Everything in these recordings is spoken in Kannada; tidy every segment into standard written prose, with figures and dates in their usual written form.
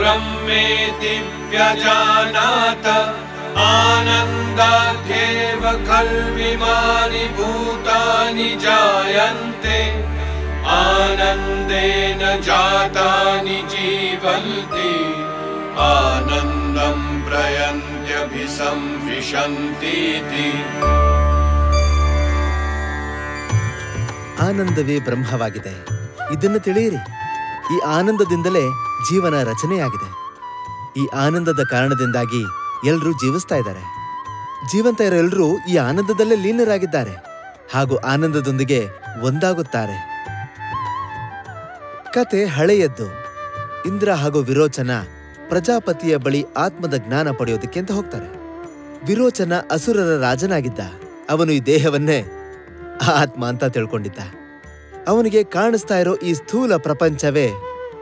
ब्रह्मेति व्यजानात आनन्दाद्येव खल्विमानि भूतानि जायन्ते आनन्देन जातानि जीवन्ति आनन्दं प्रयन्त्यभिसंविशन्तीति। ಆನಂದವೇ ಬ್ರಹ್ಮವಾಗಿದೆ, ಇದನ್ನು ತಿಳಿಯಿರಿ. ಈ ಆನಂದದಿಂದಲೇ ಜೀವನ ರಚನೆಯಾಗಿದೆ. ಈ ಆನಂದದ ಕಾರಣದಿಂದಾಗಿ ಎಲ್ಲರೂ ಜೀವಿಸ್ತಾ ಇದ್ದಾರೆ. ಜೀವಂತ ಇರೋ ಎಲ್ಲರೂ ಈ ಆನಂದದಲ್ಲೇ ಲೀನರಾಗಿದ್ದಾರೆ ಹಾಗೂ ಆನಂದದೊಂದಿಗೆ ಒಂದಾಗುತ್ತಾರೆ. ಕತೆ ಹಳೆಯದ್ದು. ಇಂದ್ರ ಹಾಗೂ ವಿರೋಚನ ಪ್ರಜಾಪತಿಯ ಬಳಿ ಆತ್ಮದ ಜ್ಞಾನ ಪಡೆಯೋದಕ್ಕೆ ಅಂತ ಹೋಗ್ತಾರೆ. ವಿರೋಚನ ಅಸುರರ ರಾಜನಾಗಿದ್ದ. ಅವನು ಈ ದೇಹವನ್ನೇ ಆತ್ಮ ಅಂತ ತಿಳ್ಕೊಂಡಿದ್ದ. ಅವನಿಗೆ ಕಾಣಿಸ್ತಾ ಇರೋ ಈ ಸ್ಥೂಲ ಪ್ರಪಂಚವೇ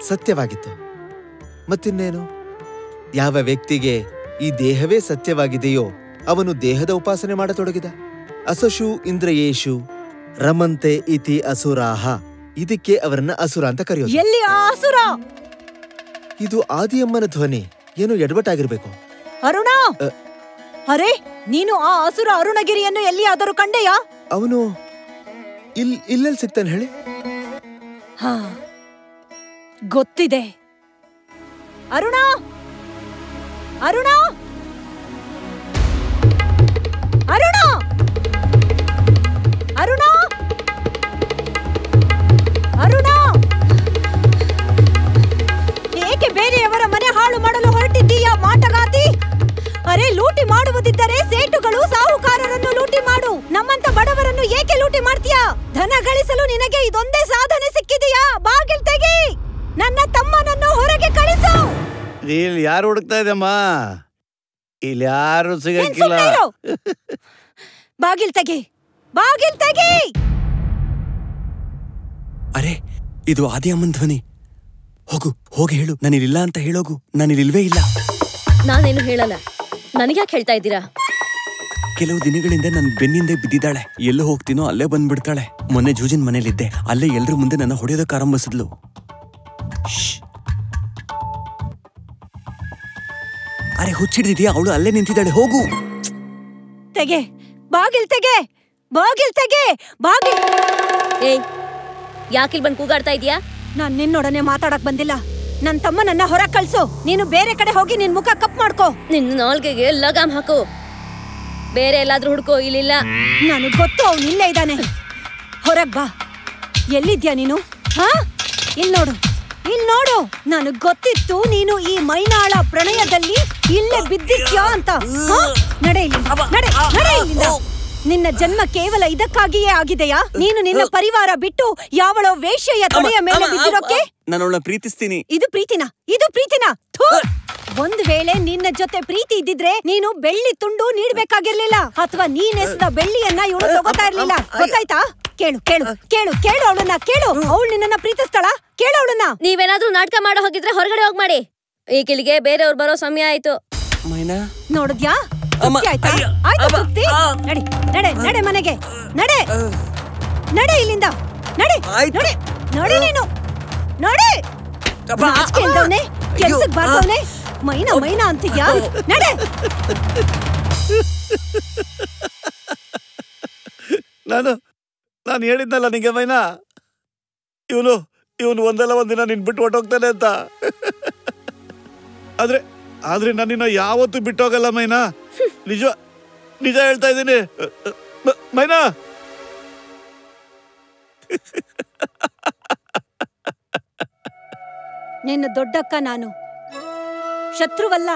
ಸತ್ಯವಾಗಿತ್ತು. ಮತ್ತಿನ್ನೇನು? ಯಾವ ವ್ಯಕ್ತಿಗೆ ಈ ದೇಹವೇ ಸತ್ಯವಾಗಿದೆಯೋ ಅವನು ದೇಹದ ಉಪಾಸನೆ ಮಾಡತೊಡಗಿದ. ಅಸಶು ಇಂದ್ರಯೇಶು ರಮಂತೆ ಇತಿ ಅಸುರಾಹ. ಇದಕ್ಕೆ ಅವರನ್ನ ಅಸುರ ಅಂತ ಕರೆಯೋದು. ಎಲ್ಲಿ ಆ ಅಸುರ? ಇದು ಆದಿಯಮ್ಮನ ಧ್ವನಿ. ಏನೋ ಎಡವಟ್ಟಾಗಿರ್ಬೇಕು. ಅರುಣ, ಅರೆ ನೀನು ಆ ಅಸುರ ಅರುಣಗಿರಿಯನ್ನು ಎಲ್ಲಿಯಾದರೂ ಕಂಡೆಯಾ? ಅವನು ಇಲ್ಲೆಲ್ಲಿ ಸಿಗ್ತಾನೆ ಹೇಳಿ? ಹಾ, ಗೊತ್ತಿದೆ. ಅರುಣ, ಅರುಣ, ಅರುಣ, ಅರುಣ, ಅರುಣ, ಏಕೆ ಬೇರೆಯವರ ಮನೆ ಹಾಳು ಮಾಡಲು ಹೊರಟಿದ್ದೀಯಾ ಮಾಟಗಾತಿ? ಅರೆ, ಲೂಟಿ ಮಾಡುವುದಿದ್ದರೆ ಸೇಟುಗಳು ಸಾಹುಕಾರರನ್ನು ಲೂಟಿ ಮಾಡು. ನಮ್ಮಂತ ಬಡವರನ್ನು ಏಕೆ ಲೂಟಿ ಮಾಡ್ತೀಯಾ? ಧನ ಗಳಿಸಲು ನಿನಗೆ ಇದೊಂದೇ ಸಾಧನೆ ಸಿಕ್ಕಿದೆಯಾ? ಬಾಗಿಲು ತೆಗಿ, ನನ್ನ ತಮ್ಮನನ್ನು ಹೊರಗೆ ಕಳಿಸು. ಇಲ್ಲಿ ಯಾರು ಹುಡುಕ್ತಾ ಇದೆಯಮ್ಮ? ಇಲ್ಲಿ ಯಾರು ಸಿಗಕ್ಕಿಲ್ಲ. ಬಾಗಿಲು ತೆಗಿ, ಬಾಗಿಲು ತೆಗಿ. ಅರೆ, ಇದು ಆದಿಯಮ್ಮನ್ ಧ್ವನಿ. ಹೋಗು, ಹೋಗಿ ಹೇಳು, ನಾನಿಲ್ಲ ಅಂತ ಹೇಳೋಗು. ನಾನಿಲ್ವೇ ಇಲ್ಲ. ನಾನೇನು ಹೇಳಲ್ಲ. ನನಗ್ಯಾಕೆ ಹೇಳ್ತಾ ಇದ್ದೀರಾ? ಕೆಲವು ದಿನಗಳಿಂದ ನನ್ನ ಬೆನ್ನಿಂದೆ ಬಿದ್ದಿದ್ದಾಳೆ. ಎಲ್ಲೋ ಹೋಗ್ತೀನೋ ಅಲ್ಲೇ ಬಂದ್ಬಿಡ್ತಾಳೆ. ಮೊನ್ನೆ ಜೂಜಿನ ಮನೇಲಿದ್ದೆ, ಅಲ್ಲೇ ಎಲ್ರ ಮುಂದೆ ನನ್ನ ಹೊಡೆಯೋದಕ್ಕೆ ಆರಂಭಿಸಿದ್ಲು. ಅರೆ, ಹುಚ್ಚಿಡ್ದಿದ್ಯಾ? ಅವಳು ಅಲ್ಲೇ ನಿಂತಿದ್ದಾಳೆ. ಹೋಗು. ತೆಗೆ, ಬಾಗಿಲ್ ತೆಗೆ, ಬಾಗಿಲ್ ತೆಗೆ, ಬಾಗಿಲ್. ಏಯ್, ಯಾಕಿಲ್ ಬಂದು ಕೂಗಾಡ್ತಾ ಇದೀಯಾ? ನಾನ್ ನಿನ್ನೊಡನೆ ಮಾತಾಡಕ್ ಬಂದಿಲ್ಲ. ನನ್ ತಮ್ಮನನ್ನ ಹೊರ ಕಳ್ಸು. ನೀನು ಬೇರೆ ಕಡೆ ಹೋಗಿ ನಿನ್ ಮುಖ ಕಪ್ ಮಾಡ್ಕೋ. ನಿನ್ನ ನಾಲ್ಗೆಗೆ ಲಗಾಮ್ ಹಾಕು. ಬೇರೆ ಎಲ್ಲಾದ್ರೂ ಹುಡ್ಕೋ. ಇಲ್ಲಿಲ್ಲ. ನನಗ್ ಗೊತ್ತು, ಅವ್ನು ಇಲ್ಲೇ ಇದ್ದಾನೆ. ಹೊರಗ್ ಬಾ. ಎಲ್ಲಿದ್ಯಾ ನೀನು? ಹಾ, ಇಲ್ ನೋಡು, ಇಲ್ ನೋಡು. ನನಗ್ ಗೊತ್ತಿತ್ತು ನೀನು ಈ ಮೈನಾಳ ಪ್ರಣಯದಲ್ಲಿ ಇಲ್ಲೇ ಬಿದ್ದಿದ್ಯಾ ಅಂತ. ನಡೆ ಇಲ್ಲಿಂದ, ನಡೆ, ನಡೆ ಇಲ್ಲಿಂದ. ನಿನ್ನ ಜನ್ಮ ಕೇವಲ ಇದಕ್ಕಾಗಿಯೇ ಆಗಿದೆಯಾ? ನೀನು ನಿನ್ನ ಪರಿವಾರ ಬಿಟ್ಟು ಯಾವಳೋ ವೇಶ್ಯೆಯ ತೊಡೆಯ ಮೇಲೆ ಬಿದ್ದಿರೋಕೆ? ನಾನು ಅವಳನ್ನ ಪ್ರೀತಿಸ್ತೀನಿ. ಇದು ಪ್ರೀತಿನ? ಇದು ಪ್ರೀತಿನ? ಒಂದ್ ವೇಳೆ ನಿನ್ನ ಜೊತೆ ಪ್ರೀತಿ ಇದ್ದಿದ್ರೆ ನೀನು ಬೆಳ್ಳಿ ತುಂಡು ನೀಡ್ಬೇಕಾಗಿರ್ಲಿಲ್ಲ, ಅಥವಾ ನೀನೆಸದ ಬೆಳ್ಳಿಯನ್ನ ಇವಳು ತಗೋತಾ ಇರ್ಲಿಲ್ಲ. ಗೊತ್ತಾಯ್ತಾ? ಕೇಳು, ಕೇಳು, ಕೇಳು, ಕೇಳು ಅವಳನ್ನ, ಕೇಳು. ಅವಳು ನಿನ್ನ ಪ್ರೀತಿಸ್ತಾಳ? ಕೇಳು ಅವಳನ್ನ. ನೀವೇನಾದ್ರೂ ನಾಟಕ ಮಾಡೋ ಹೋಗಿದ್ರೆ ಹೊರಗಡೆ ಹೋಗ್ ಮಾಡಿ. ಈ ಕಿಲಿಗೆ ಬೇರೆಯವ್ರು ಬರೋ ಸಮಯ ಆಯ್ತು. ನೋಡಿದ್ಯಾ? ಆಯ್ತಾ? ಆಯ್ತು ತೃಪ್ತಿ. ನಡಿ, ನಡೆ, ನಡೆ ಮನೆಗೆ. ನಡೆ, ನಡೆ ಇಲ್ಲಿಂದ. ನಡೆ, ನಡೆ, ನಡೆ ನೀನು. ನಡೆ. ನಾಚಿಕೆ ಇಲ್ದವ್ನೆ, ಕೆಲ್ಸಕ್ ಬಾರ್ದವ್ನೆ, ಮೈನಾ ಮೈನಾ ಅಂತಿದ್ಯಾ? ನಡೆ. ನಾನು ಹೇಳಿದ್ನಲ್ಲ ನಿಂಗೆ ಮೈನಾ, ಇವನು ಒಂದಲ್ಲ ಒಂದಿನ ನಿನ್ ಬಿಟ್ಟು ಹೊಟ್ಟೋಗ್ತಾನೆ ಅಂತ. ಆದ್ರೆ ನನ್ನಿನ್ನ ಯಾವತ್ತೂ ಬಿಟ್ಟೋಗಲ್ಲ ಮೈನಾ. ನಿಜ ನಿಜ ಹೇಳ್ತಾ ಇದ್ದೀನಿ ಮೈನಾ. ನಿನ್ನ ದೊಡ್ಡಕ್ಕ ನಾನು, ಶತ್ರುವಲ್ಲ.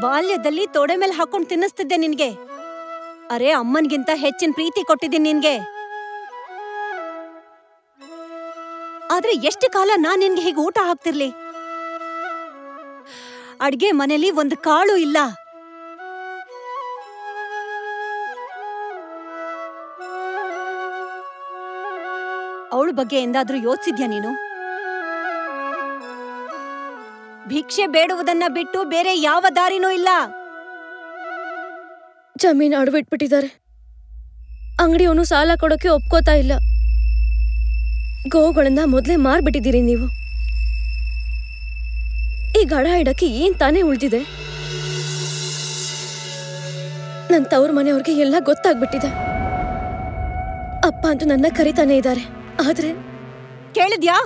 ಬಾಲ್ಯದಲ್ಲಿ ತೊಡೆ ಮೇಲೆ ಹಾಕೊಂಡು ತಿನ್ನಿಸ್ತಿದ್ದೆ ನಿನ್ಗೆ. ಅರೆ, ಅಮ್ಮನ್ಗಿಂತ ಹೆಚ್ಚಿನ ಪ್ರೀತಿ ಕೊಟ್ಟಿದ್ದೀನಿ ನಿನ್ಗೆ. ಆದ್ರೆ ಎಷ್ಟು ಕಾಲ ನಾನ್ ನಿನ್ಗೆ ಹೀಗೆ ಊಟ ಹಾಕ್ತಿರ್ಲಿ? ಅಡ್ಗೆ ಮನೇಲಿ ಒಂದು ಕಾಳು ಇಲ್ಲ. ಅವಳ ಬಗ್ಗೆ ಎಂದಾದ್ರೂ ಯೋಚಿಸಿದ್ಯಾ ನೀನು? ಭಿಕ್ಷೆ ಬೇಡುವುದನ್ನ ಬಿಟ್ಟು ಬೇರೆ ಯಾವ ದಾರಿನೂ ಇಲ್ಲ. ಜಮೀನು ಅಡವಿಟ್ಬಿಟ್ಟಿದ್ದಾರೆ. ಅಂಗಡಿಯವನು ಸಾಲ ಕೊಡೋಕೆ ಒಪ್ಕೋತಾ ಇಲ್ಲ. ಗೋಗಳನ್ನ ಮೊದಲೇ ಮಾರ್ಬಿಟ್ಟಿದ್ದೀರಿ ನೀವು. ಈ ಗಡ ಇಡಕ್ಕೆ ಏನ್ ತಾನೇ ಉಳ್ದಿದೆ? ನನ್ ತವ್ರ ಮನೆಯವ್ರಿಗೆ ಎಲ್ಲ ಗೊತ್ತಾಗ್ಬಿಟ್ಟಿದೆ. ಅಪ್ಪ ಅಂತೂ ನನ್ನ ಕರಿತಾನೆ ಇದ್ದಾರೆ. ಆದ್ರೆ ಕೇಳಿದ್ಯಾ?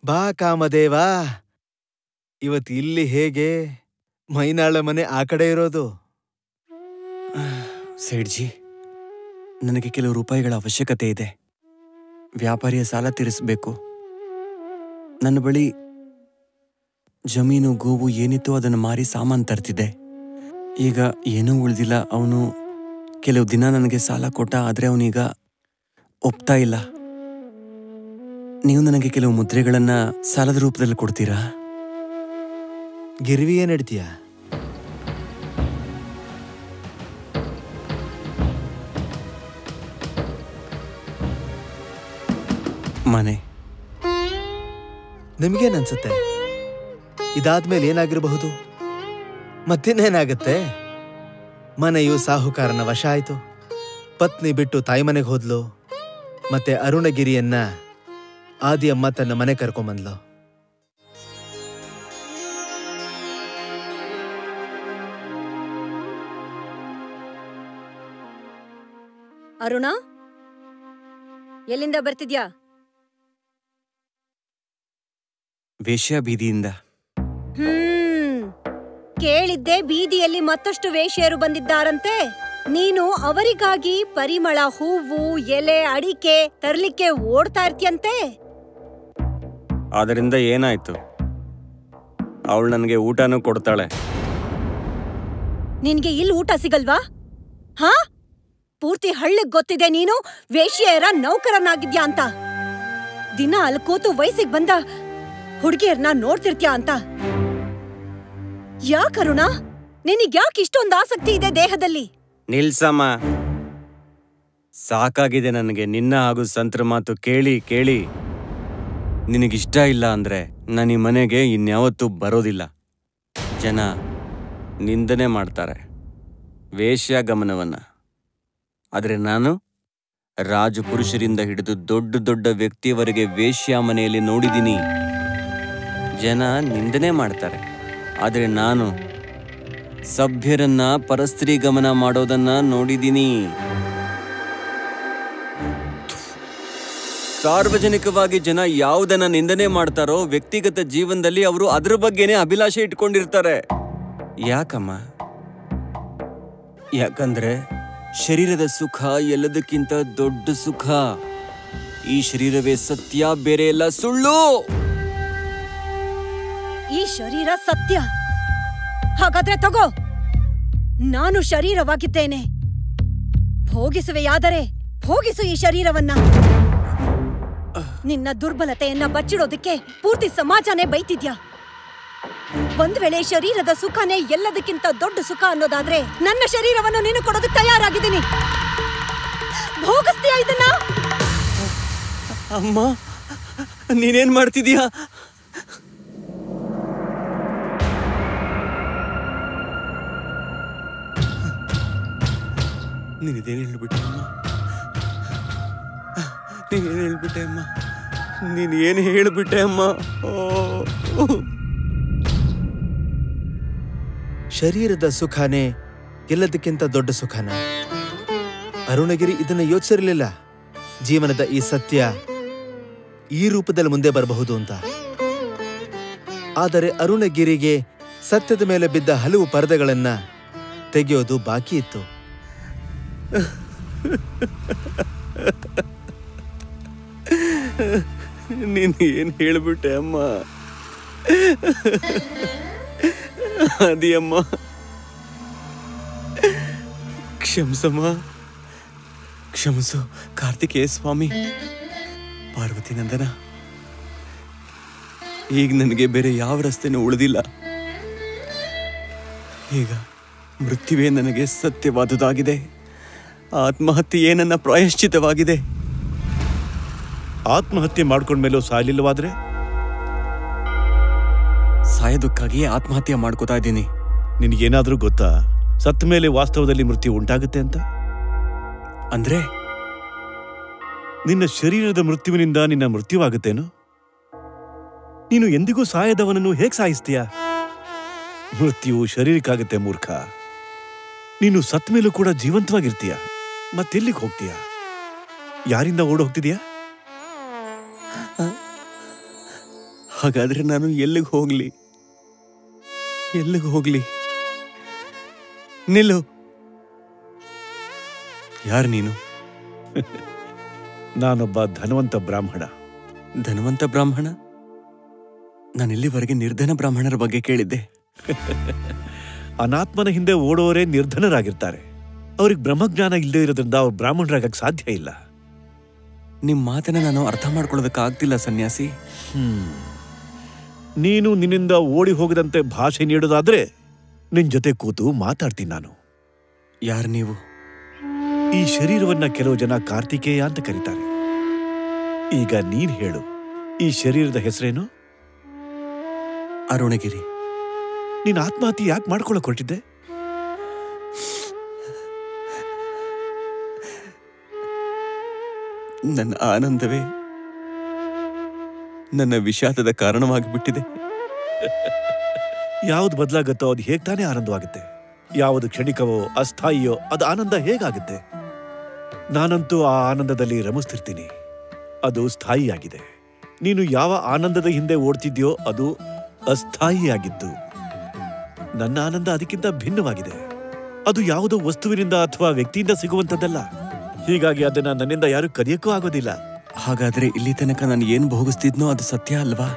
ಬಾ ಕಾಮದೇವ, ಇವತ್ತು ಇಲ್ಲಿ ಹೇಗೆ? ಮೈನಾಳ ಮನೆ ಆ ಕಡೆ ಇರೋದು. ಸೇಠ್ಜಿ, ನನಗೆ ಕೆಲವು ರೂಪಾಯಿಗಳ ಅವಶ್ಯಕತೆ ಇದೆ. ವ್ಯಾಪಾರಿಯ ಸಾಲ ತೀರಿಸಬೇಕು. ನನ್ನ ಬಳಿ ಜಮೀನು ಗೋವು ಏನಿತ್ತು ಅದನ್ನು ಮಾರಿ ಸಾಮಾನು ತರ್ತಿದ್ದೆ. ಈಗ ಏನೂ ಉಳಿದಿಲ್ಲ. ಅವನು ಕೆಲವು ದಿನ ನನಗೆ ಸಾಲ ಕೊಟ್ಟ, ಆದರೆ ಅವನೀಗ ಒಪ್ತಾ ಇಲ್ಲ. ನೀವು ನನಗೆ ಕೆಲವು ಮುದ್ರೆಗಳನ್ನ ಸಾಲದ ರೂಪದಲ್ಲಿ ಕೊಡ್ತೀರಾ? ಗಿರ್ವಿ ಏನ್ ಇಡ್ತೀಯ? ಮನೆ. ನಿಮ್ಗೇನನ್ಸುತ್ತೆ? ಇದಾದ್ಮೇಲೆ ಏನಾಗಿರಬಹುದು? ಮತ್ತಿನ್ನೇನಾಗತ್ತೆ? ಮನೆಯು ಸಾಹುಕಾರನ ವಶ ಆಯ್ತು. ಪತ್ನಿ ಬಿಟ್ಟು ತಾಯಿ ಮನೆಗೆ ಹೋದ್ಲು. ಮತ್ತೆ ಅರುಣಗಿರಿಯನ್ನ ಆದಿಯಮ್ಮ ತನ್ನ ಮನೆ ಕರ್ಕೊಂಬಂದ್ಲು. ಅರುಣ, ಎಲ್ಲಿಂದ ಬರ್ತಿದ್ಯಾ? ವೇಶ್ಯ ಬೀದಿಯಿಂದ. ಕೇಳಿದ್ದೆ, ಬೀದಿಯಲ್ಲಿ ಮತ್ತಷ್ಟು ವೇಶ್ಯರು ಬಂದಿದ್ದಾರಂತೆ. ನೀನು ಅವರಿಗಾಗಿ ಪರಿಮಳ ಹೂವು, ಎಲೆ, ಅಡಿಕೆ ತರ್ಲಿಕ್ಕೆ ಓಡ್ತಾ ಇರ್ತೀಯಂತೆ. ಅದರಿಂದ ಏನಾಯ್ತು? ಅವಳು ನನಗೆ ಊಟನೂ ಕೊಡ್ತಾಳೆ. ನಿನ್ಗೆ ಇಲ್ಲಿ ಊಟ ಸಿಗಲ್ವಾ? ಹಾ, ಪೂರ್ತಿ ಹಳ್ಳಿಗ್ ಗೊತ್ತಿದೆ ನೀನು ವೇಶ್ಯೆಯರ ನೌಕರನಾಗಿದ್ಯಾ ಅಂತ. ದಿನ ಅಲ್ಲಿ ಕೂತು ವಯಸ್ಸಿಗೆ ಬಂದ ಹುಡುಗಿಯರ್ನ ನೋಡ್ತಿರ್ತ್ಯಾ ಅಂತ. ಯಾಕರುಣ, ನಿನಗ್ಯಾಕೆ ಇಷ್ಟೊಂದು ಆಸಕ್ತಿ ಇದೆ ದೇಹದಲ್ಲಿ? ನಿಲ್ಸಮ್ಮ, ಸಾಕಾಗಿದೆ ನನಗೆ ನಿನ್ನ ಹಾಗೂ ಸಂತರ ಮಾತು ಕೇಳಿ ಕೇಳಿ. ನಿನಗಿಷ್ಟ ಇಲ್ಲ ಅಂದ್ರೆ ನಾನು ಈ ಮನೆಗೆ ಇನ್ಯಾವತ್ತೂ ಬರೋದಿಲ್ಲ. ಜನ ನಿಂದನೆ ಮಾಡ್ತಾರೆ ವೇಶ್ಯಾಗಮನವನ್ನ. ಆದರೆ ನಾನು ರಾಜಪುರುಷರಿಂದ ಹಿಡಿದು ದೊಡ್ಡ ದೊಡ್ಡ ವ್ಯಕ್ತಿಯವರೆಗೆ ವೇಶ್ಯಾ ಮನೆಯಲ್ಲಿ ನೋಡಿದ್ದೀನಿ. ಜನ ನಿಂದನೆ ಮಾಡ್ತಾರೆ, ಆದರೆ ನಾನು ಸಭ್ಯರನ್ನ ಪರಸ್ತ್ರೀ ಗಮನ ಮಾಡೋದನ್ನ ನೋಡಿದ್ದೀನಿ. ಸಾರ್ವಜನಿಕವಾಗಿ ಜನ ಯಾವುದನ್ನ ನಿಂದನೆ ಮಾಡ್ತಾರೋ ವ್ಯಕ್ತಿಗತ ಜೀವನದಲ್ಲಿ ಅವರು ಅದರ ಬಗ್ಗೆನೇ ಅಭಿಲಾಷೆ ಇಟ್ಕೊಂಡಿರ್ತಾರೆ. ಯಾಕಮ್ಮ? ಯಾಕಂದ್ರೆ ಶರೀರದ ಸುಖ ಎಲ್ಲದಕ್ಕಿಂತ ದೊಡ್ಡ ಸುಖ. ಈ ಶರೀರವೇ ಸತ್ಯ, ಬೇರೆ ಎಲ್ಲ ಸುಳ್ಳು. ಈ ಶರೀರ ಸತ್ಯ. ಹಾಗಾದ್ರೆ ತಗೋ, ನಾನು ಶರೀರವಾಗಿದ್ದೇನೆ. ಭೋಗಿಸುವೆಯಾದರೆ ಭೋಗಿಸು ಈ ಶರೀರವನ್ನ. ನಿನ್ನ ದುರ್ಬಲತೆಯನ್ನ ಬಚ್ಚಿಡೋದಕ್ಕೆ ಪೂರ್ತಿ ಸಮಾಜನೇ ಬೈತಿದ್ಯಾ. ಒಂದ್ ವೇಳೆ ಶರೀರದ ಸುಖನೇ ಎಲ್ಲದಕ್ಕಿಂತ ದೊಡ್ಡ ಸುಖ ಅನ್ನೋದಾದ್ರೆ ನನ್ನ ಶರೀರವನ್ನು ನೀನು ಕೊಡೋದಕ್ಕೆ ತಯಾರಾಗಿದ್ದೀನಿ. ಭೋಗಿಸ್ತೀಯಾ ಇದನ್ನ? ಅಮ್ಮ, ನೀನೇನ್ ಮಾಡ್ತಿದೀಯಾ? ನೀನಿದೇನು ಹೇಳ್ಬಿಟ್ಟೆ ಅಮ್ಮ? ನೀನೇನು ಹೇಳ್ಬಿಟ್ಟೆ ಅಮ್ಮ? ನೀನು ಏನು ಹೇಳ್ಬಿಟ್ಟೆ ಅಮ್ಮ? ಶರೀರದ ಸುಖನೇ ಎಲ್ಲದಕ್ಕಿಂತ ದೊಡ್ಡ ಸುಖನ? ಅರುಣಗಿರಿ ಇದನ್ನ ಯೋಚಿಸಿರಲಿಲ್ಲ, ಜೀವನದ ಈ ಸತ್ಯ ಈ ರೂಪದಲ್ಲಿ ಮುಂದೆ ಬರಬಹುದು ಅಂತ. ಆದರೆ ಅರುಣಗಿರಿಗೆ ಸತ್ಯದ ಮೇಲೆ ಬಿದ್ದ ಹಲವು ಪರದೆಗಳನ್ನ ತೆಗೆಯೋದು ಬಾಕಿ ಇತ್ತು. ನೀನು ಏನು ಹೇಳ್ಬಿಟ್ಟೆ ಅಮ್ಮ? ಅದಿಯಮ್ಮ, ಕ್ಷಮಿಸಮ್ಮ, ಕ್ಷಮಿಸು. ಕಾರ್ತಿಕೇಯ ಸ್ವಾಮಿ, ಪಾರ್ವತಿ ನಂದನ, ಈಗ ನನಗೆ ಬೇರೆ ಯಾವ ರಸ್ತೆನೂ ಉಳಿದಿಲ್ಲ. ಈಗ ಮೃತ್ಯುವೇ ನನಗೆ ಸತ್ಯವಾದುದಾಗಿದೆ. ಆತ್ಮಹತ್ಯೆಯೇ ನನ್ನ ಪ್ರಾಯಶ್ಚಿತವಾಗಿದೆ. ಆತ್ಮಹತ್ಯೆ ಮಾಡ್ಕೊಂಡ್ಮೇಲೂ ಸಾಯಲಿಲ್ಲವಾದ್ರೆ? ಸಾಯೋದಕ್ಕಾಗಿಯೇ ಆತ್ಮಹತ್ಯೆ ಮಾಡ್ಕೋತಾ ಇದ್ದೀನಿ. ನಿನಗೇನಾದ್ರೂ ಗೊತ್ತಾ ಸತ್ತ ಮೇಲೆ ವಾಸ್ತವದಲ್ಲಿ ಮೃತ್ಯು ಉಂಟಾಗುತ್ತೆ ಅಂತ? ಅಂದ್ರೆ ನಿನ್ನ ಶರೀರದ ಮೃತ್ಯುವಿನಿಂದ ನಿನ್ನ ಮೃತ್ಯುವಾಗುತ್ತೇನು? ನೀನು ಎಂದಿಗೂ ಸಾಯದವನನ್ನು ಹೇಗೆ ಸಾಯಿಸ್ತೀಯ? ಮೃತ್ಯು ಶರೀರಕ್ಕಾಗುತ್ತೆ ಮೂರ್ಖ. ನೀನು ಸತ್ ಮೇಲೂ ಕೂಡ ಜೀವಂತವಾಗಿರ್ತೀಯ. ಮತ್ತೆಲ್ಲಿಗೆ ಹೋಗ್ತೀಯ? ಯಾರಿಂದ ಓಡ್ ಹೋಗ್ತಿದ್ಯಾ? ಹಾಗಾದ್ರೆ ನಾನು ಎಲ್ಲಿಗೆ ಹೋಗ್ಲಿ? ಎಲ್ಲಿಗೆ ಹೋಗ್ಲಿ? ನಿಲ್ಲು. ಯಾರು ನೀನು? ನಾನೊಬ್ಬ ಧನವಂತ ಬ್ರಾಹ್ಮಣ. ಧನವಂತ ಬ್ರಾಹ್ಮಣ? ನಾನು ಇಲ್ಲಿವರೆಗೆ ನಿರ್ಧನ ಬ್ರಾಹ್ಮಣರ ಬಗ್ಗೆ ಕೇಳಿದ್ದೆ. ಅನಾತ್ಮನ ಹಿಂದೆ ಓಡೋರೇ ನಿರ್ಧನರಾಗಿರ್ತಾರೆ. ಅವ್ರಿಗೆ ಬ್ರಹ್ಮಜ್ಞಾನ ಇಲ್ಲದೆ ಇರೋದ್ರಿಂದ ಅವ್ರು ಬ್ರಾಹ್ಮಣರಾಗಕ್ಕೆ ಸಾಧ್ಯ ಇಲ್ಲ. ನಿಮ್ ಮಾತನ್ನ ನಾನು ಅರ್ಥ ಮಾಡ್ಕೊಳ್ಳೋದಕ್ಕಾಗ್ತಿಲ್ಲ ಸನ್ಯಾಸಿ. ನೀನು ನಿನ್ನಿಂದ ಓಡಿ ಹೋಗದಂತೆ ಭಾಷೆ ನೀಡೋದಾದ್ರೆ ನಿನ್ ಜೊತೆ ಕೂತು ಮಾತಾಡ್ತೀನಿ ನಾನು. ಯಾರು ನೀವು? ಈ ಶರೀರವನ್ನ ಕೆಲವು ಜನ ಕಾರ್ತಿಕೇಯ ಅಂತ ಕರೀತಾರೆ. ಈಗ ನೀನ್ ಹೇಳು, ಈ ಶರೀರದ ಹೆಸರೇನು? ಅರುಣಗಿರಿ. ನೀನ್ ಆತ್ಮಹತ್ಯೆ ಯಾಕೆ ಮಾಡ್ಕೊಳಕ್ ಹೊರಟಿದ್ದೆ? ನನ್ನ ಆನಂದವೇ ನನ್ನ ವಿಷಾದದ ಕಾರಣವಾಗಿಬಿಟ್ಟಿದೆ. ಯಾವ್ದು ಬದಲಾಗತ್ತೋ ಅದು ಹೇಗ್ ತಾನೇ ಆನಂದವಾಗುತ್ತೆ. ಯಾವುದು ಕ್ಷಣಿಕವೋ ಅಸ್ಥಾಯಿಯೋ ಅದು ಆನಂದ ಹೇಗಾಗುತ್ತೆ? ನಾನಂತೂ ಆ ಆನಂದದಲ್ಲಿ ರಮಿಸ್ತಿರ್ತೀನಿ. ಅದು ಸ್ಥಾಯಿಯಾಗಿದೆ. ನೀನು ಯಾವ ಆನಂದದ ಹಿಂದೆ ಓಡ್ತಿದ್ಯೋ ಅದು ಅಸ್ಥಾಯಿಯಾಗಿದ್ದು. ನನ್ನ ಆನಂದ ಅದಕ್ಕಿಂತ ಭಿನ್ನವಾಗಿದೆ. ಅದು ಯಾವುದೋ ವಸ್ತುವಿನಿಂದ ಅಥವಾ ವ್ಯಕ್ತಿಯಿಂದ ಸಿಗುವಂಥದ್ದಲ್ಲ. ಹೀಗಾಗಿ ಅದನ್ನ ನನ್ನಿಂದ ಯಾರು ಕದಿಯಕ್ಕೂ ಆಗೋದಿಲ್ಲ. ಹಾಗಾದ್ರೆ ಇಲ್ಲಿ ತನಕ ನಾನು ಏನ್ ಭೋಗಿಸ್ತಿದ್ನೋ ಅದು ಸತ್ಯ ಅಲ್ವಾ?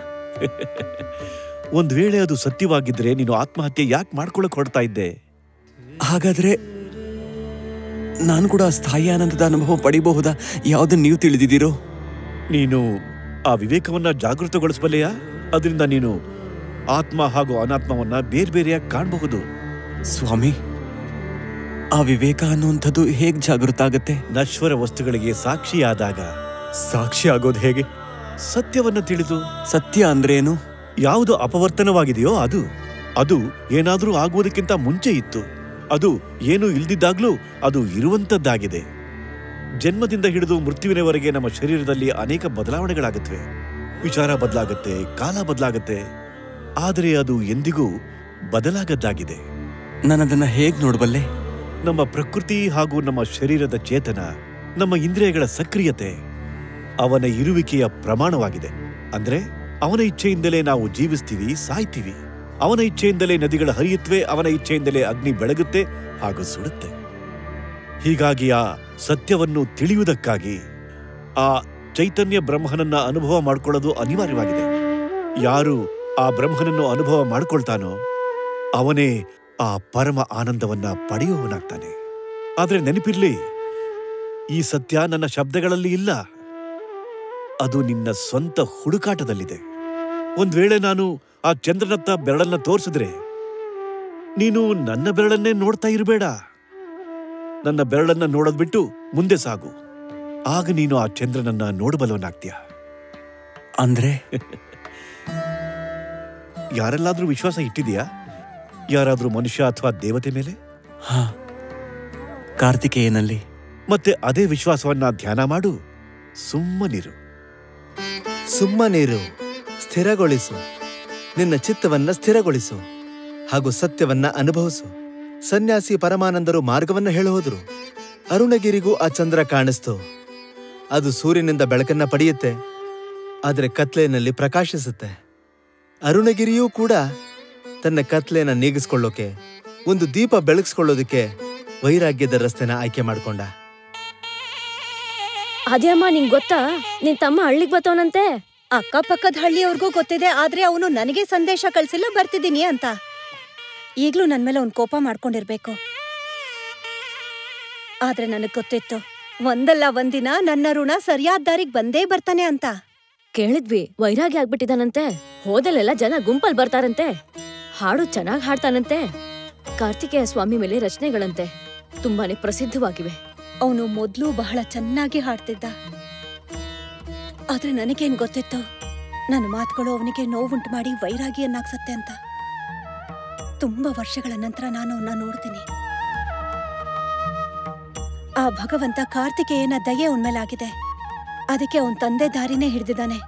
ಒಂದ್ ವೇಳೆ ಅದು ಸತ್ಯವಾಗಿದ್ರೆ ನೀನು ಆತ್ಮಹತ್ಯೆ ಯಾಕೆ ಮಾಡ್ಕೊಳಕ್ ಹೊರಡ್ತಾ ಇದ್ದೆ? ಹಾಗಾದ್ರೆ ನಾನು ಕೂಡ ಸ್ಥಾಯಿ ಆನಂದದ ಅನುಭವ ಪಡಿಬಹುದಾ? ಯಾವುದನ್ನು ನೀವು ತಿಳಿದಿದ್ದೀರೋ? ನೀನು ಆ ವಿವೇಕವನ್ನ ಜಾಗೃತಗೊಳಿಸಬಲ್ಲೆಯಾ? ಅದರಿಂದ ನೀನು ಆತ್ಮ ಹಾಗೂ ಅನಾತ್ಮವನ್ನ ಬೇರೆ ಬೇರೆಯಾಗಿ ಕಾಣಬಹುದು. ಸ್ವಾಮಿ, ಆ ವಿವೇಕ ಅನ್ನುವಂಥದ್ದು ಹೇಗ್ ಜಾಗೃತ ಆಗತ್ತೆ? ನಶ್ವರ ವಸ್ತುಗಳಿಗೆ ಸಾಕ್ಷಿಯಾದಾಗ. ಸಾಕ್ಷಿ ಆಗೋದು ಹೇಗೆ? ಸತ್ಯವನ್ನ ತಿಳಿದು. ಸತ್ಯ ಅಂದ್ರೆ ಏನು? ಯಾವುದು ಅಪವರ್ತನವಾಗಿದೆಯೋ ಅದು ಅದು ಏನಾದ್ರೂ ಆಗುವುದಕ್ಕಿಂತ ಮುಂಚೆ ಇತ್ತು. ಅದು ಏನು ಇಲ್ದಿದ್ದಾಗ್ಲೂ ಅದು ಇರುವಂತದ್ದಾಗಿದೆ. ಜನ್ಮದಿಂದ ಹಿಡಿದು ಮೃತ್ಯುವಿನವರೆಗೆ ನಮ್ಮ ಶರೀರದಲ್ಲಿ ಅನೇಕ ಬದಲಾವಣೆಗಳಾಗುತ್ತವೆ. ವಿಚಾರ ಬದಲಾಗತ್ತೆ, ಕಾಲ ಬದಲಾಗತ್ತೆ, ಆದರೆ ಅದು ಎಂದಿಗೂ ಬದಲಾಗದ್ದಾಗಿದೆ. ನಾನದನ್ನ ಹೇಗ್ ನೋಡಬಲ್ಲೆ? ನಮ್ಮ ಪ್ರಕೃತಿ ಹಾಗೂ ನಮ್ಮ ಶರೀರದ ಚೇತನ, ನಮ್ಮ ಇಂದ್ರಿಯಗಳ ಸಕ್ರಿಯತೆ ಅವನ ಇರುವಿಕೆಯ ಪ್ರಮಾಣವಾಗಿದೆ. ಅಂದ್ರೆ ಅವನ ಇಚ್ಛೆಯಿಂದಲೇ ನಾವು ಜೀವಿಸ್ತೀವಿ, ಸಾಯ್ತೀವಿ. ಅವನ ಇಚ್ಛೆಯಿಂದಲೇ ನದಿಗಳ ಹರಿಯುತ್ತವೆ, ಅವನ ಇಚ್ಛೆಯಿಂದಲೇ ಅಗ್ನಿ ಬೆಳಗುತ್ತೆ ಹಾಗೂ ಸುಡುತ್ತೆ. ಹೀಗಾಗಿ ಆ ಸತ್ಯವನ್ನು ತಿಳಿಯುವುದಕ್ಕಾಗಿ ಆ ಚೈತನ್ಯ ಬ್ರಹ್ಮನನ್ನ ಅನುಭವ ಮಾಡಿಕೊಳ್ಳೋದು ಅನಿವಾರ್ಯವಾಗಿದೆ. ಯಾರು ಆ ಬ್ರಹ್ಮನನ್ನು ಅನುಭವ ಮಾಡಿಕೊಳ್ತಾನೋ ಅವನೇ ಆ ಪರಮ ಆನಂದವನ್ನ ಪಡೆಯುವವನಾಗ್ತಾನೆ. ಆದ್ರೆ ನೆನಪಿರ್ಲಿ, ಈ ಸತ್ಯ ನನ್ನ ಶಬ್ದಗಳಲ್ಲಿ ಇಲ್ಲ, ಅದು ನಿನ್ನ ಸ್ವಂತ ಹುಡುಕಾಟದಲ್ಲಿದೆ. ಒಂದ್ ವೇಳೆ ನಾನು ಆ ಚಂದ್ರನತ್ತ ಬೆರಳನ್ನ ತೋರಿಸಿದ್ರೆ ನೀನು ನನ್ನ ಬೆರಳನ್ನೇ ನೋಡ್ತಾ ಇರಬೇಡ. ನನ್ನ ಬೆರಳನ್ನ ನೋಡೋದ್ ಬಿಟ್ಟು ಮುಂದೆ ಸಾಗು. ಆಗ ನೀನು ಆ ಚಂದ್ರನನ್ನ ನೋಡಬಲ್ಲವನಾಗ್ತೀಯ. ಅಂದ್ರೆ ಯಾರೆಲ್ಲಾದ್ರೂ ವಿಶ್ವಾಸ ಇಟ್ಟಿದೆಯಾ? ಯಾರಾದ್ರೂ ಮನುಷ್ಯ ಅಥವಾ ದೇವತೆ ಮೇಲೆ? ಹಾ, ಕಾರ್ತಿಕೇಯನಲ್ಲಿ. ಮತ್ತೆ ಅದೇ ವಿಶ್ವಾಸವನ್ನ ಧ್ಯಾನ ಮಾಡು. ಸುಮ್ಮನಿರು. ಸುಮ್ಮನಿರು, ಸ್ಥಿರಗೊಳಿಸು. ನಿನ್ನ ಚಿತ್ತವನ್ನ ಸ್ಥಿರಗೊಳಿಸು ಹಾಗೂ ಸತ್ಯವನ್ನ ಅನುಭವಿಸು. ಸನ್ಯಾಸಿ ಪರಮಾನಂದರು ಮಾರ್ಗವನ್ನ ಹೇಳೋದ್ರು. ಅರುಣಗಿರಿಗೂ ಆ ಚಂದ್ರ ಕಾಣಿಸ್ತು. ಅದು ಸೂರ್ಯನಿಂದ ಬೆಳಕನ್ನ ಪಡೆಯುತ್ತೆ, ಆದರೆ ಕತ್ಲೆಯಲ್ಲಿ ಪ್ರಕಾಶಿಸುತ್ತೆ. ಅರುಣಗಿರಿಯೂ ಕೂಡ ತನ್ನ ಕತ್ಲೆನ ನೀಗಿಸ್ಕೊಳ್ಳೋಕೆ, ಒಂದು ದೀಪ ಬೆಳಗಿಸ್ಕೊಳ್ಳೋದಕ್ಕೆ ವೈರಾಗ್ಯದ ರಸ್ತೆನ ಆಯ್ಕೆ ಮಾಡ್ಕೊಂಡ. ಅದೇ ಅಮ್ಮ, ನಿಂಗ್ ಗೊತ್ತಾ ನಿನ್ ತಮ್ಮ ಹಳ್ಳಿಗ್ ಬತ್ತವನಂತೆ? ಅಕ್ಕಪಕ್ಕದ ಹಳ್ಳಿಯವ್ರಿಗೂ ಗೊತ್ತಿದೆ, ಆದ್ರೆ ಅವನು ನನಗೆ ಸಂದೇಶ ಕಳ್ಸಿಲ್ಲ ಬರ್ತಿದ್ದೀನಿ ಅಂತ. ಈಗ್ಲೂ ನನ್ ಮೇಲೆ ಅವ್ನ್ ಕೋಪ ಮಾಡ್ಕೊಂಡಿರ್ಬೇಕು. ಆದ್ರೆ ನನಗ್ ಗೊತ್ತಿತ್ತು, ಒಂದಲ್ಲ ಒಂದಿನ ನನ್ನ ಋಣ ಸರಿಯಾದ ದಾರಿಗ್ ಬಂದೇ ಬರ್ತಾನೆ ಅಂತ. ಕೇಳಿದ್ವಿ, ವೈರಾಗ್ಯ ಆಗ್ಬಿಟ್ಟಿದಾನಂತೆ. ಹೋದಲ್ಲೆಲ್ಲ ಜನ ಗುಂಪಲ್ ಬರ್ತಾರಂತೆ. ಹಾಡು ಚೆನ್ನಾಗ್ ಹಾಡ್ತಾನಂತೆ. ಕಾರ್ತಿಕೇಯ ಸ್ವಾಮಿ ಮೇಲೆ ರಚನೆಗಳಂತೆ ತುಂಬಾನೇ ಪ್ರಸಿದ್ಧವಾಗಿವೆ. ಅವನು ಮೊದ್ಲು ಬಹಳ ಚೆನ್ನಾಗಿ ಹಾಡ್ತಿದ್ದ. ಆದ್ರೆ ನನಗೇನ್ ಗೊತ್ತಿತ್ತು, ನನ್ನ ಮಾತುಗಳು ಅವನಿಗೆ ನೋವುಂಟು ಮಾಡಿ ವೈರಾಗಿಯನ್ನಾಗ್ಸತ್ತೆ ಅಂತ. ತುಂಬಾ ವರ್ಷಗಳ ನಂತರ ನಾನು ಅವನ್ನ ನೋಡ್ತೀನಿ. ಆ ಭಗವಂತ ಕಾರ್ತಿಕೇಯನ ದಯೆ ಉನ್ಮೇಲಾಗಿದೆ. ಅದಕ್ಕೆ ಅವನ್ ತಂದೆ ದಾರಿನೇ ಹಿಡ್ದಿದ್ದಾನೆ.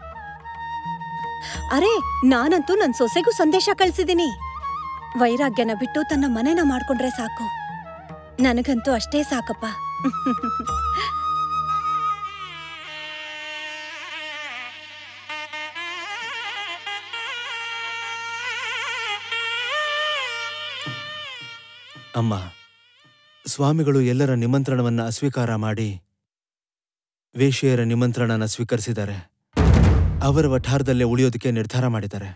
ಅರೆ, ನಾನಂತೂ ನನ್ ಸೊಸೆಗೂ ಸಂದೇಶ ಕಳ್ಸಿದೀನಿ. ವೈರಾಗ್ಯನ ಬಿಟ್ಟು ತನ್ನ ಮನೆನ ಮಾಡ್ಕೊಂಡ್ರೆ ಸಾಕು. ನನಗಂತೂ ಅಷ್ಟೇ ಸಾಕಪ್ಪ. ಅಮ್ಮ, ಸ್ವಾಮಿಗಳು ಎಲ್ಲರ ನಿಮಂತ್ರಣವನ್ನ ಅಸ್ವೀಕಾರ ಮಾಡಿ ವೇಶ್ಯೆಯರ ನಿಮಂತ್ರಣನ ಸ್ವೀಕರಿಸಿದ್ದಾರೆ. ಅವರ ವಠಾರದಲ್ಲೇ ಉಳಿಯೋದಕ್ಕೆ ನಿರ್ಧಾರ ಮಾಡಿದ್ದಾರೆ.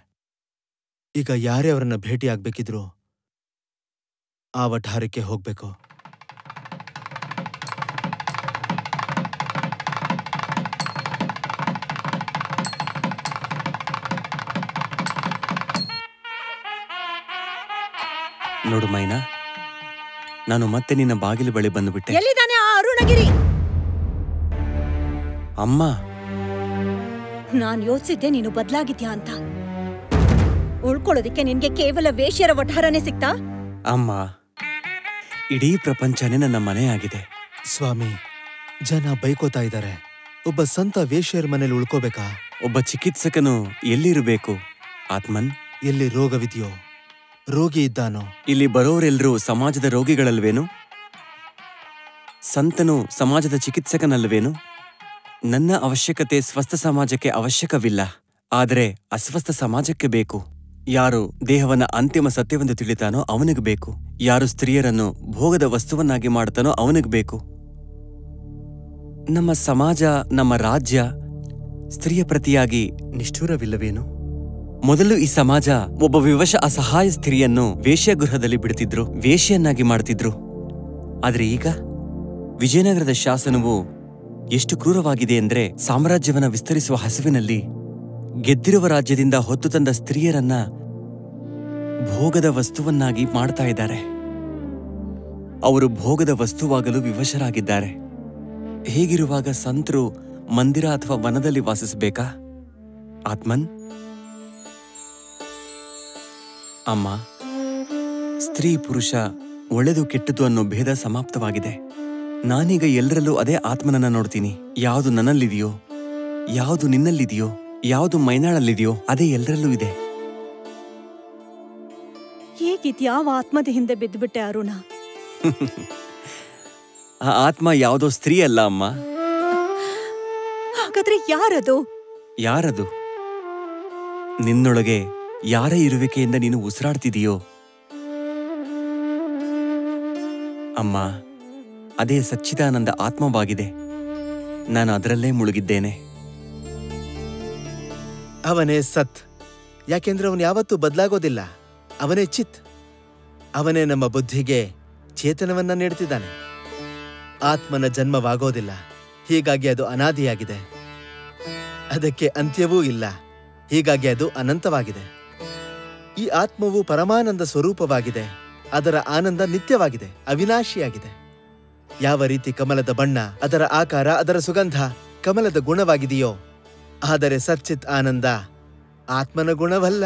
ಈಗ ಯಾರೇ ಅವರನ್ನ ಭೇಟಿಯಾಗಬೇಕಿದ್ರು ಆ ವಠಾರಕ್ಕೆ ಹೋಗ್ಬೇಕು. ನೋಡು ಮೈನಾ, ನಾನು ಮತ್ತೆ ನಿನ್ನ ಬಾಗಿಲು ಬಳಿ ಬಂದುಬಿಟ್ಟೆ. ಎಲ್ಲಿದ್ದಾನೆ ಆ ಅರುಣಗಿರಿ? ಅಮ್ಮ, ನಾನ್ ಯೋಚಿಸಿದ್ದೆ ನೀನು ಬದ್ಲಾಗಿದ್ಯಾ ಅಂತ. ಉಳ್ಕೊಳ್ಳೋದಿಕ್ಕೆ ನಿನ್ಗೆ ಕೇವಲ ವೇಶ್ಯರ ವಠಾರನೇ ಸಿಕ್ತಾ? ಅಮ್ಮ, ಇಡೀ ಪ್ರಪಂಚನೇ ನನ್ನ ಮನೆಯಾಗಿದೆ. ಸ್ವಾಮಿ, ಜನ ಬೈಕೋತಾ ಇದ್ದಾರೆ. ಒಬ್ಬ ಸಂತ ವೇಶ್ಯರ ಮನೇಲಿ ಉಳ್ಕೋಬೇಕಾ? ಒಬ್ಬ ಚಿಕಿತ್ಸಕನು ಎಲ್ಲಿರಬೇಕು? ಆತ್ಮನ್, ಎಲ್ಲಿ ರೋಗವಿದೆಯೋ, ರೋಗಿ ಇದ್ದಾನೋ. ಇಲ್ಲಿ ಬರೋರೆಲ್ಲರೂ ಸಮಾಜದ ರೋಗಿಗಳಲ್ವೇನು? ಸಂತನು ಸಮಾಜದ ಚಿಕಿತ್ಸಕನಲ್ವೇನು? ನನ್ನ ಅವಶ್ಯಕತೆ ಸ್ವಸ್ಥ ಸಮಾಜಕ್ಕೆ ಅವಶ್ಯಕವಿಲ್ಲ, ಆದರೆ ಅಸ್ವಸ್ಥ ಸಮಾಜಕ್ಕೆ ಬೇಕು. ಯಾರು ದೇಹವನ್ನ ಅಂತಿಮ ಸತ್ಯವೆಂದು ತಿಳಿತಾನೋ ಅವನಿಗೆ ಬೇಕು. ಯಾರು ಸ್ತ್ರೀಯರನ್ನು ಭೋಗದ ವಸ್ತುವನ್ನಾಗಿ ಮಾಡ್ತಾನೋ ಅವನಿಗೆ ಬೇಕು. ನಮ್ಮ ಸಮಾಜ, ನಮ್ಮ ರಾಜ್ಯ ಸ್ತ್ರೀಯ ಪ್ರತಿಯಾಗಿ ನಿಷ್ಠೂರವಿಲ್ಲವೇನು? ಮೊದಲು ಈ ಸಮಾಜ ಒಬ್ಬ ವಿವಶ ಅಸಹಾಯ ಸ್ತ್ರೀಯನ್ನು ವೇಶ್ಯಾಗೃಹದಲ್ಲಿ ಬಿಡುತ್ತಿದ್ರು, ವೇಶ್ಯನ್ನಾಗಿ ಮಾಡ್ತಿದ್ರು. ಆದ್ರೆ ಈಗ ವಿಜಯನಗರದ ಶಾಸನವು ಎಷ್ಟು ಕ್ರೂರವಾಗಿದೆ ಅಂದ್ರೆ, ಸಾಮ್ರಾಜ್ಯವನ್ನ ವಿಸ್ತರಿಸುವ ಹಸಿವಿನಲ್ಲಿ ಗೆದ್ದಿರುವ ರಾಜ್ಯದಿಂದ ಹೊತ್ತು ತಂದ ಸ್ತ್ರೀಯರನ್ನ ಭೋಗದ ವಸ್ತುವನ್ನಾಗಿ ಮಾಡ್ತಾ ಇದ್ದಾರೆ. ಅವರು ಭೋಗದ ವಸ್ತುವಾಗಲು ವಿವಶರಾಗಿದ್ದಾರೆ. ಹೀಗಿರುವಾಗ ಸಂತರು ಮಂದಿರ ಅಥವಾ ವನದಲ್ಲಿ ವಾಸಿಸಬೇಕಾ? ಆತ್ಮನ್, ಅಮ್ಮ, ಸ್ತ್ರೀ ಪುರುಷ, ಒಳ್ಳೆದು ಕೆಟ್ಟದು ಅನ್ನೋ ಭೇದ ಸಮಾಪ್ತವಾಗಿದೆ. ನಾನೀಗ ಎಲ್ಲರಲ್ಲೂ ಅದೇ ಆತ್ಮನನ್ನ ನೋಡ್ತೀನಿ. ಯಾವುದು ನನ್ನಲ್ಲಿದೆಯೋ, ಯಾವುದು ನಿನ್ನಲ್ಲಿದೆಯೋ, ಯಾವುದು ಮೈನಾಳಲ್ಲಿದೆಯೋ ಅದೇ ಎಲ್ಲರಲ್ಲೂ ಇದೆ. ಹೇಗಿದ್ಯಾವ ಆತ್ಮದ ಹಿಂದೆ ಬಿದ್ದುಬಿಟ್ಟೆ ಅರುಣ? ಆ ಆತ್ಮ ಯಾವುದೋ ಸ್ತ್ರೀ ಅಲ್ಲ ಅಮ್ಮ. ಹಾಗಾದ್ರೆ ಯಾರದು? ಯಾರದು? ನಿನ್ನೊಳಗೆ ಯಾರ ಇರುವಿಕೆಯಿಂದ ನೀನು ಉಸಿರಾಡ್ತಿದೀಯೋ ಅಮ್ಮ, ಅದೇ ಸಚ್ಚಿದಾನಂದ ಆತ್ಮವಾಗಿದೆ. ನಾನು ಅದರಲ್ಲೇ ಮುಳುಗಿದ್ದೇನೆ. ಅವನೇ ಸತ್. ಯಾಕೆಂದ್ರೆ ಅವನು ಯಾವತ್ತೂ ಬದಲಾಗೋದಿಲ್ಲ. ಅವನೇ ಚಿತ್. ಅವನೇ ನಮ್ಮ ಬುದ್ಧಿಗೆ ಚೇತನವನ್ನ ನೀಡುತ್ತಿದ್ದಾನೆ. ಆತ್ಮನ ಜನ್ಮವಾಗೋದಿಲ್ಲ, ಹೀಗಾಗಿ ಅದು ಅನಾದಿಯಾಗಿದೆ. ಅದಕ್ಕೆ ಅಂತ್ಯವೂ ಇಲ್ಲ, ಹೀಗಾಗಿ ಅದು ಅನಂತವಾಗಿದೆ. ಈ ಆತ್ಮವು ಪರಮಾನಂದ ಸ್ವರೂಪವಾಗಿದೆ. ಅದರ ಆನಂದ ನಿತ್ಯವಾಗಿದೆ, ಅವಿನಾಶಿಯಾಗಿದೆ. ಯಾವ ರೀತಿ ಕಮಲದ ಬಣ್ಣ, ಅದರ ಆಕಾರ, ಅದರ ಸುಗಂಧ ಕಮಲದ ಗುಣವಾಗಿದೆಯೋ, ಆದರೆ ಸಚ್ಚಿತ್ ಆನಂದ ಆತ್ಮನ ಗುಣವಲ್ಲ,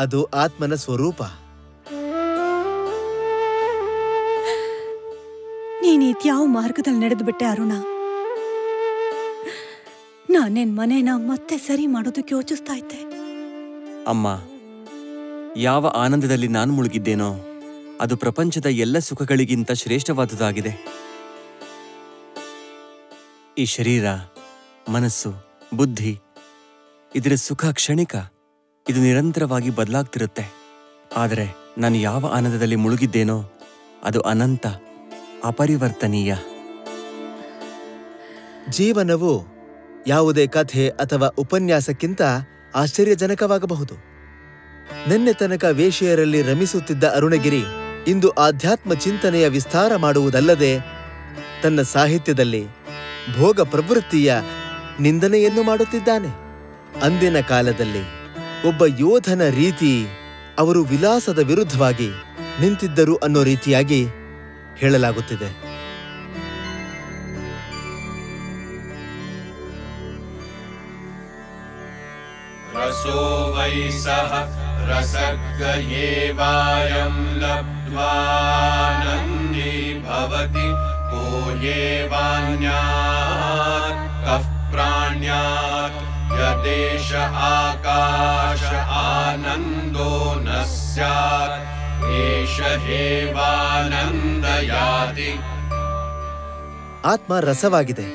ಅದು ಆತ್ಮನ ಸ್ವರೂಪ. ನೀನಿದ್ಯಾವ ಮಾರ್ಗದಲ್ಲಿ ನಡೆದು ಬಿಟ್ಟೆ ಅರುಣ? ನಾನೇನ್ ಮನೇನ ಮತ್ತೆ ಸರಿ ಮಾಡೋದಕ್ಕೆ ಯೋಚಿಸ್ತಾ ಇದ್ದೆ. ಅಮ್ಮ, ಯಾವ ಆನಂದದಲ್ಲಿ ನಾನು ಮುಳುಗಿದ್ದೇನೋ ಅದು ಪ್ರಪಂಚದ ಎಲ್ಲ ಸುಖಗಳಿಗಿಂತ ಶ್ರೇಷ್ಠವಾದುದಾಗಿದೆ. ಈ ಶರೀರ, ಮನಸ್ಸು, ಬುದ್ಧಿ, ಇದರ ಸುಖ ಕ್ಷಣಿಕ. ಇದು ನಿರಂತರವಾಗಿ ಬದಲಾಗ್ತಿರುತ್ತೆ. ಆದರೆ ನಾನು ಯಾವ ಆನಂದದಲ್ಲಿ ಮುಳುಗಿದ್ದೇನೋ ಅದು ಅನಂತ, ಅಪರಿವರ್ತನೀಯ. ಜೀವನವು ಯಾವುದೇ ಕಥೆ ಅಥವಾ ಉಪನ್ಯಾಸಕ್ಕಿಂತ ಆಶ್ಚರ್ಯಜನಕವಾಗಬಹುದು. ನಿನ್ನೆ ತನಕ ವೇಶ್ಯೆಯರಲ್ಲಿ ರಮಿಸುತ್ತಿದ್ದ ಅರುಣಗಿರಿ ಇಂದು ಆಧ್ಯಾತ್ಮ ಚಿಂತನೆಯ ವಿಸ್ತಾರ ಮಾಡುವುದಲ್ಲದೆ ತನ್ನ ಸಾಹಿತ್ಯದಲ್ಲಿ ಭೋಗ ಪ್ರವೃತ್ತಿಯ ನಿಂದನೆಯನ್ನು ಮಾಡುತ್ತಿದ್ದಾನೆ. ಅಂದಿನ ಕಾಲದಲ್ಲಿ ಒಬ್ಬ ಯೋಧನ ರೀತಿ ಅವರು ವಿಲಾಸದ ವಿರುದ್ಧವಾಗಿ ನಿಂತಿದ್ದರು ಅನ್ನೋ ರೀತಿಯಾಗಿ ಹೇಳಲಾಗುತ್ತಿದೆ. रसो वै सः रसज्ञयेवायं लब्ध्वा नन्दी भवति को येवान्यात् कः प्राण्यात् यदेश आकाश आनन्दो न स्यात् एष हेवानन्दयाति. ಆತ್ಮ ರಸವಾಗಿದೆ.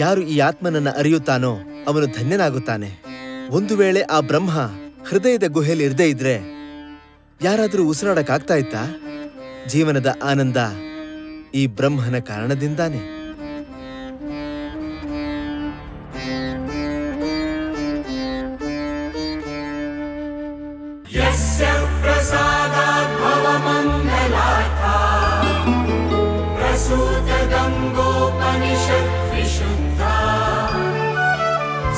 ಯಾರು ಈ ಆತ್ಮನನ್ನ ಅರಿಯುತ್ತಾನೋ ಅವನು ಧನ್ಯನಾಗುತ್ತಾನೆ. ಒಂದು ವೇಳೆ ಆ ಬ್ರಹ್ಮ ಹೃದಯದ ಗುಹೆಯಲ್ಲಿ ಇರದೇ ಇದ್ರೆ ಯಾರಾದರೂ ಉಸಿರಾಡಕ್ಕಾಗ್ತಾ ಇತ್ತಾ? ಜೀವನದ ಆನಂದ ಈ ಬ್ರಹ್ಮನ ಕಾರಣದಿಂದಾನೆ. यस्य प्रसादात् भवमङ्गलार्था प्रसूत गङ्गोपनिषत् विशुद्धा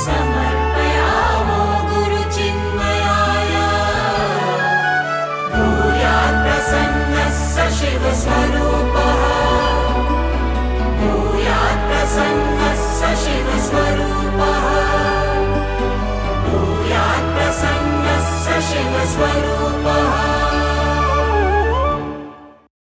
समर्पयामो गुरु चिन्मयाय भूयात् प्रसन्नः स शिवस्वरूपः भूयात् प्रसन्नः स शिवस्वरूपः भूयात् प्रसन्नः स शिवस्वरूपः